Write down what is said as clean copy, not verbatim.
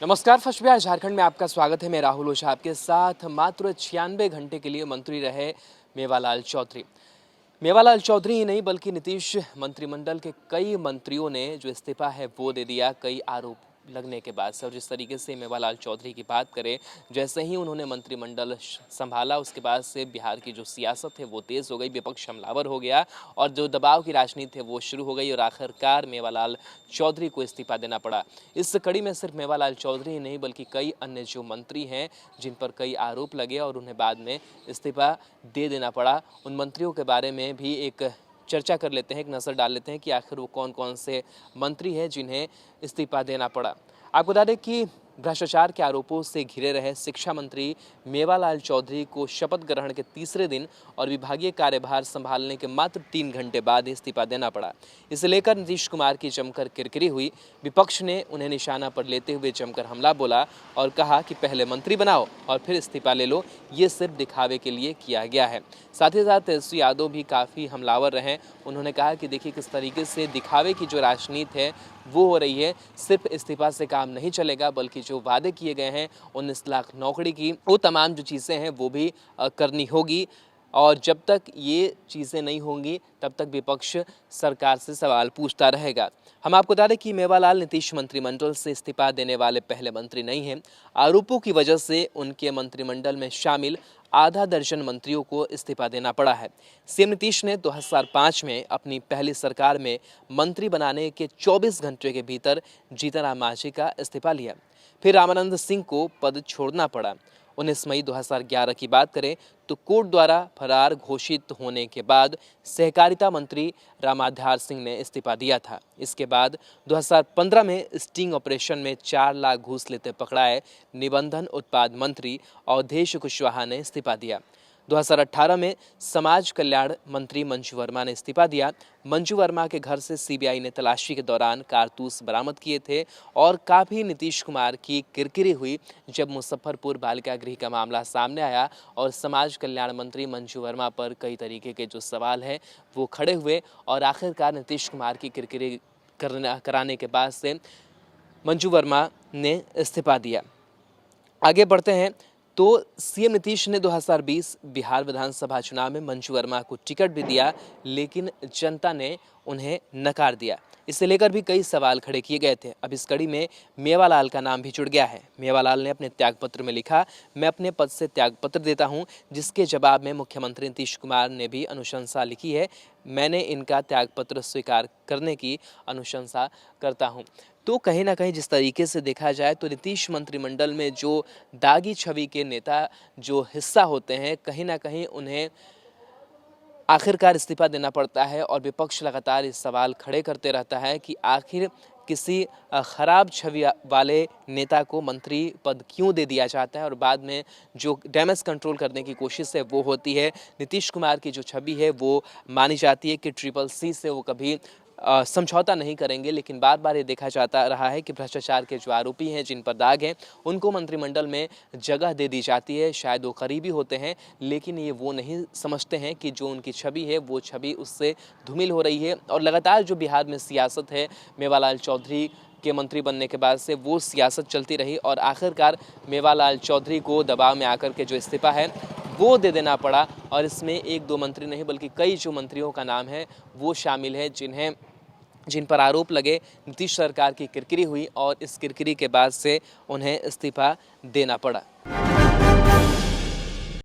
नमस्कार। फर्स्ट बिहार झारखंड में आपका स्वागत है। मैं राहुल ओझा आपके साथ। मात्र 96 घंटे के लिए मंत्री रहे मेवालाल चौधरी। मेवालाल चौधरी ही नहीं बल्कि नीतीश मंत्रिमंडल के कई मंत्रियों ने जो इस्तीफा है वो दे दिया कई आरोप लगने के बाद से। और जिस तरीके से मेवालाल चौधरी की बात करें, जैसे ही उन्होंने मंत्रिमंडल संभाला उसके बाद से बिहार की जो सियासत है वो तेज़ हो गई, विपक्ष हमलावर हो गया और जो दबाव की राजनीति है वो शुरू हो गई और आखिरकार मेवालाल चौधरी को इस्तीफा देना पड़ा। इस कड़ी में सिर्फ मेवालाल चौधरी ही नहीं बल्कि कई अन्य जो मंत्री हैं जिन पर कई आरोप लगे और उन्हें बाद में इस्तीफा दे देना पड़ा, उन मंत्रियों के बारे में भी एक चर्चा कर लेते हैं, एक नज़र डाल लेते हैं कि आखिर वो कौन कौन से मंत्री हैं जिन्हें इस्तीफा देना पड़ा। आपको बता दें कि भ्रष्टाचार के आरोपों से घिरे रहे शिक्षा मंत्री मेवालाल चौधरी को शपथ ग्रहण के तीसरे दिन और विभागीय कार्यभार संभालने के मात्र 3 घंटे बाद इस्तीफा देना पड़ा। इसे लेकर नीतीश कुमार की जमकर किरकिरी हुई। विपक्ष ने उन्हें निशाना पर लेते हुए जमकर हमला बोला और कहा कि पहले मंत्री बनाओ और फिर इस्तीफा ले लो, ये सिर्फ दिखावे के लिए किया गया है। साथ ही साथ तेजस्वी यादव भी काफ़ी हमलावर रहे। उन्होंने कहा कि देखिए किस तरीके से दिखावे की जो राजनीति है वो हो रही है। सिर्फ इस्तीफा से काम नहीं चलेगा बल्कि जो वादे किए गए हैं 19 लाख नौकरी की, वो तमाम जो चीज़ें हैं वो भी करनी होगी। और जब तक ये चीज़ें नहीं होंगी तब तक विपक्ष सरकार से सवाल पूछता रहेगा। हम आपको बता दें कि मेवालाल नीतीश मंत्रिमंडल से इस्तीफा देने वाले पहले मंत्री नहीं हैं। आरोपों की वजह से उनके मंत्रिमंडल में शामिल आधा दर्जन मंत्रियों को इस्तीफा देना पड़ा है। सीएम नीतीश ने 2005 में अपनी पहली सरकार में मंत्री बनाने के 24 घंटे के भीतर जीतन राम मांझी का इस्तीफा लिया। फिर रामानंद सिंह को पद छोड़ना पड़ा। 19 मई 2011 की बात करें तो कोर्ट द्वारा फरार घोषित होने के बाद सहकारिता मंत्री रामाधार सिंह ने इस्तीफा दिया था। इसके बाद 2015 में स्टिंग ऑपरेशन में 4 लाख घूस लेते पकड़ाए निबंधन उत्पाद मंत्री अवधेश कुशवाहा ने इस्तीफा दिया। 2018 में समाज कल्याण मंत्री मंजू वर्मा ने इस्तीफा दिया। मंजू वर्मा के घर से सीबीआई ने तलाशी के दौरान कारतूस बरामद किए थे और काफ़ी नीतीश कुमार की किरकिरी हुई जब मुजफ्फरपुर बालिका गृह का मामला सामने आया और समाज कल्याण मंत्री मंजू वर्मा पर कई तरीके के जो सवाल हैं वो खड़े हुए और आखिरकार नीतीश कुमार की किरकिरी कराने के बाद से मंजू वर्मा ने इस्तीफा दिया। आगे बढ़ते हैं तो सीएम नीतीश ने 2020 बिहार विधानसभा चुनाव में मंजू वर्मा को टिकट भी दिया, लेकिन जनता ने उन्हें नकार दिया। इसे लेकर भी कई सवाल खड़े किए गए थे। अब इस कड़ी में मेवालाल का नाम भी जुड़ गया है। मेवालाल ने अपने त्यागपत्र में लिखा, मैं अपने पद से त्यागपत्र देता हूं, जिसके जवाब में मुख्यमंत्री नीतीश कुमार ने भी अनुशंसा लिखी है। मैंने इनका त्यागपत्र स्वीकार करने की अनुशंसा करता हूं। तो कहीं ना कहीं जिस तरीके से देखा जाए तो नीतीश मंत्रिमंडल में जो दागी छवि के नेता जो हिस्सा होते हैं, कहीं ना कहीं उन्हें आखिरकार इस्तीफा देना पड़ता है और विपक्ष लगातार इस सवाल खड़े करते रहता है कि आखिर किसी खराब छवि वाले नेता को मंत्री पद क्यों दे दिया जाता है और बाद में जो डैमेज कंट्रोल करने की कोशिश है वो होती है। नीतीश कुमार की जो छवि है वो मानी जाती है कि ट्रिपल सी से वो कभी समझौता नहीं करेंगे, लेकिन बार बार ये देखा जाता रहा है कि भ्रष्टाचार के जो आरोपी हैं जिन पर दाग हैं उनको मंत्रिमंडल में जगह दे दी जाती है। शायद वो करीबी होते हैं लेकिन ये वो नहीं समझते हैं कि जो उनकी छवि है वो छवि उससे धूमिल हो रही है। और लगातार जो बिहार में सियासत है मेवालाल चौधरी के मंत्री बनने के बाद से वो सियासत चलती रही और आखिरकार मेवालाल चौधरी को दबाव में आकर के जो इस्तीफा है वो दे देना पड़ा। और इसमें 1-2 मंत्री नहीं बल्कि कई जो मंत्रियों का नाम है वो शामिल है जिन पर आरोप लगे। नीतीश सरकार की किरकिरी हुई और इस किरकिरी के बाद से उन्हें इस्तीफा देना पड़ा।